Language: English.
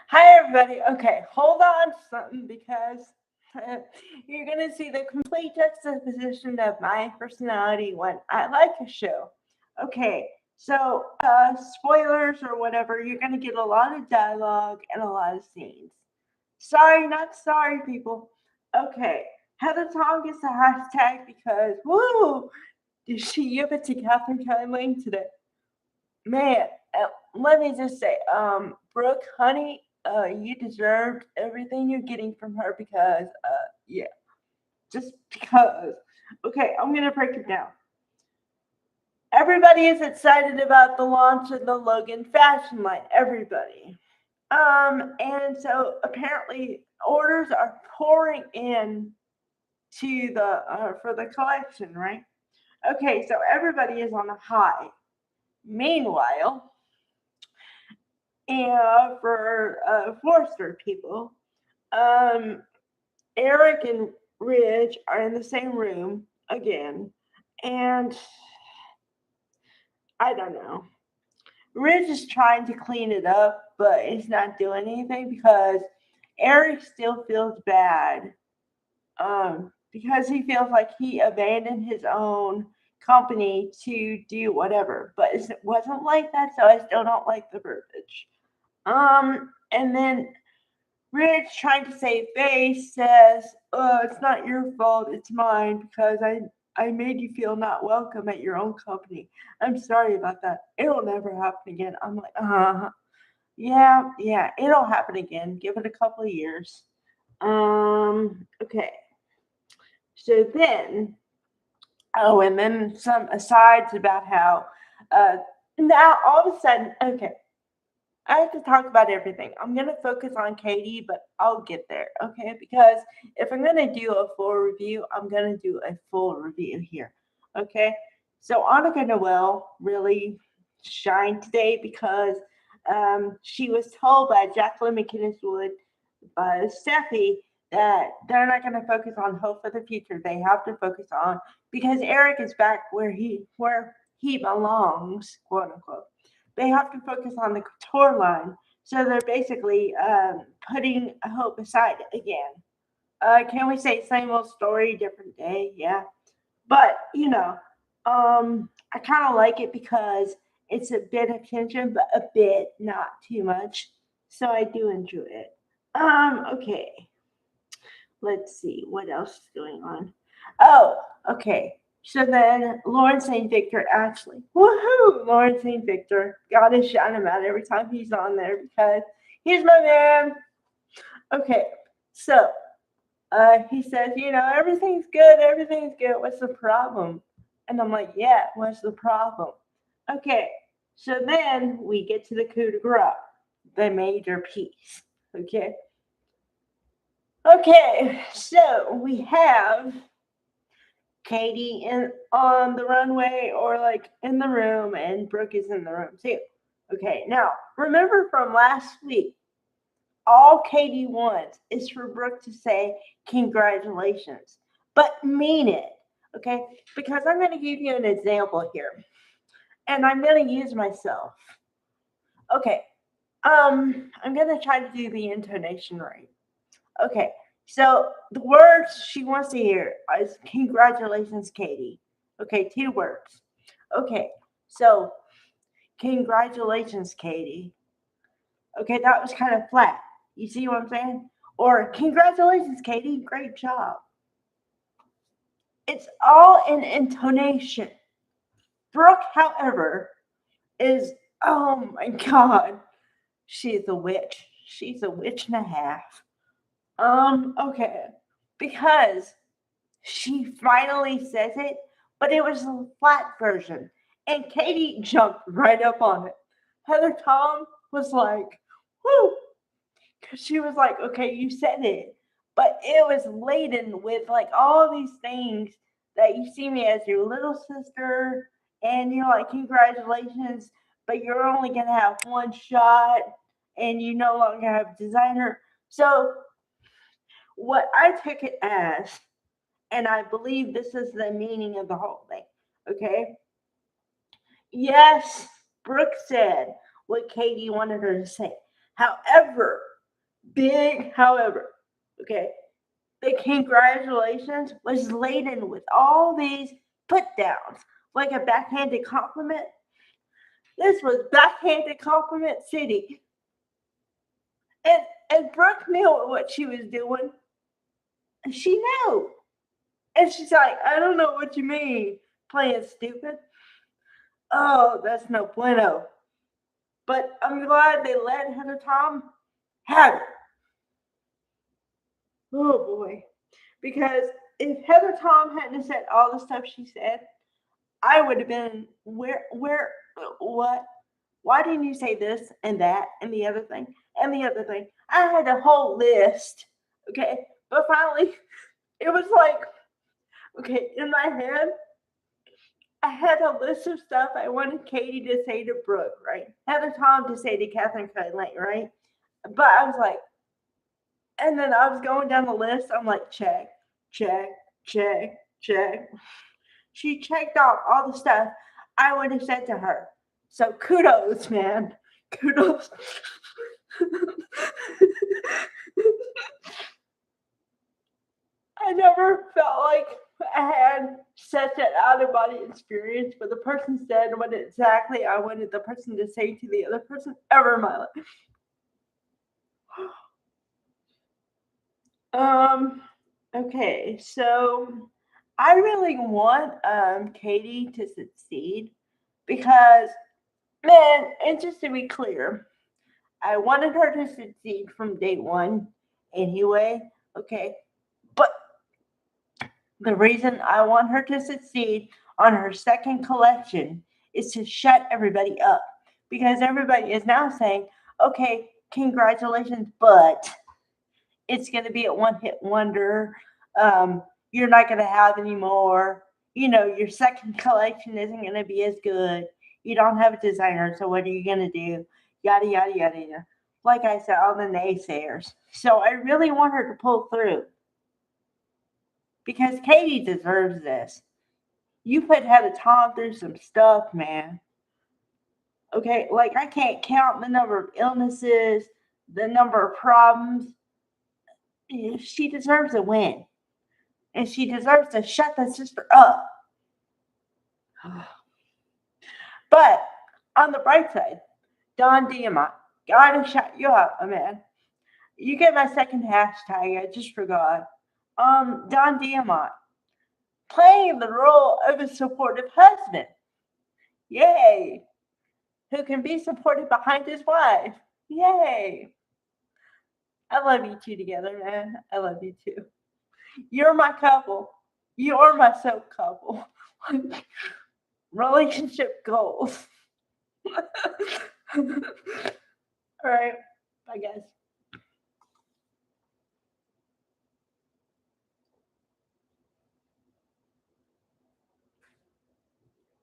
Hi, everybody. Okay, hold on to something because you're going to see the complete juxtaposition of my personality when I like a show. Okay, so spoilers or whatever, you're going to get a lot of dialogue and a lot of scenes. Sorry, not sorry, people. Okay, Heather Tong gets a hashtag because, woo, did she give it to Catherine Kindling today? Man, let me just say, Brooke, honey, you deserved everything you're getting from her because, yeah, just because. Okay, I'm gonna break it down. Everybody is excited about the launch of the Logan fashion line. Everybody. And so apparently orders are pouring in to the for the collection, right? Okay, so everybody is on a high. Meanwhile, and for Forster people, um, Eric and Ridge are in the same room again, and I don't know. Ridge is trying to clean it up, but it's not doing anything because Eric still feels bad. Because he feels like he abandoned his own company to do whatever, but it wasn't like that, so I still don't like the verbiage. And then Ridge, trying to save face, says, "Oh, it's not your fault, it's mine because I made you feel not welcome at your own company. I'm sorry about that. It'll never happen again." I'm like, yeah, yeah, it'll happen again. Give it a couple of years. Okay. So then, oh, and then some asides about how, uh, now all of a sudden, okay, I have to talk about everything. I'm going to focus on Katie, but I'll get there, okay? Because if I'm going to do a full review, I'm going to do a full review here, okay? So Annika Noel really shined today because she was told by Jacqueline McInnes Wood, by Steffi, that they're not going to focus on hope for the future. They have to focus on because Eric is back where he belongs, quote unquote. They have to focus on the couture line. So they're basically putting hope aside again. Can we say same old story, different day? Yeah. But, I kind of like it because it's a bit of tension, but a bit, not too much. So I do enjoy it. Okay. Let's see what else is going on. Oh, okay. So then Lauren St. Victor actually, woohoo! Lauren St. Victor, gotta shout him out every time he's on there because he's my man. Okay, so he says, everything's good. What's the problem? And I'm like, yeah, what's the problem? Okay, so then we get to the coup de grace, the major piece. Okay, okay, so we have Katie in on the runway or like in the room, and Brooke is in the room too. Okay, now remember from last week, all Katie wants is for Brooke to say congratulations, but mean it. Okay, because I'm going to give you an example here, and I'm going to use myself. Okay, I'm going to try to do the intonation right. Okay, so the words she wants to hear is congratulations, Katie. Okay, two words. Okay, so congratulations, Katie. Okay, that was kind of flat. You see what I'm saying? Or congratulations, Katie, great job. It's all in intonation. Brooke, however, is, oh my God, she's a witch. She's a witch and a half. Okay. Because she finally says it, but it was a flat version. And Katie jumped right up on it. Heather Tom was like, whoo, because she was like, okay, you said it. But it was laden with like all these things that you see me as your little sister, and you're like, congratulations, but you're only going to have one shot, and you no longer have designer. So, what I took it as, and I believe this is the meaning of the whole thing, okay? Yes, Brooke said what Katie wanted her to say. However, Big, however, okay, the congratulations was laden with all these put downs, like a backhanded compliment. This was backhanded compliment city. And and Brooke knew what she was doing. She knew. And she's like, I don't know what you mean, playing stupid. Oh, that's no bueno. But I'm glad they let Heather Tom have it. Oh boy. Because if Heather Tom hadn't said all the stuff she said, I would have been what? Why didn't you say this and that and the other thing and the other thing? I had a whole list. Okay. But finally, it was like, okay, in my head, I had a list of stuff I wanted Katie to say to Brooke, right? Heather Tom to say to Catherine Cudley, right? But I was like, and then I was going down the list. I'm like, check, check, check, check. She checked off all the stuff I would have said to her. So kudos, man. Kudos. I never felt like I had such an out of body experience where the person said what exactly I wanted the person to say to the other person ever in my life. Um, okay, so I really want Katie to succeed because, man, and just to be clear, I wanted her to succeed from day one anyway. Okay, but the reason I want her to succeed on her second collection is to shut everybody up because everybody is now saying, okay, congratulations, but it's going to be a one hit wonder. You're not going to have any more. You know, your second collection isn't going to be as good. You don't have a designer, so what are you going to do? Yada, yada, yada, yada. Like I said, all the naysayers. So I really want her to pull through because Katie deserves this. You put Heather Tom through some stuff, man. Okay, like I can't count the number of illnesses, the number of problems. She deserves a win. And she deserves to shut that sister up. But on the bright side, Don Diamont, gotta shut you up, man. You get my second hashtag, I just forgot. Don Diamont, playing the role of a supportive husband. Yay! Who can be supported behind his wife. Yay! I love you two together, man. I love you too. You're my couple. You're my soap couple. Relationship goals. All right. Bye, guys.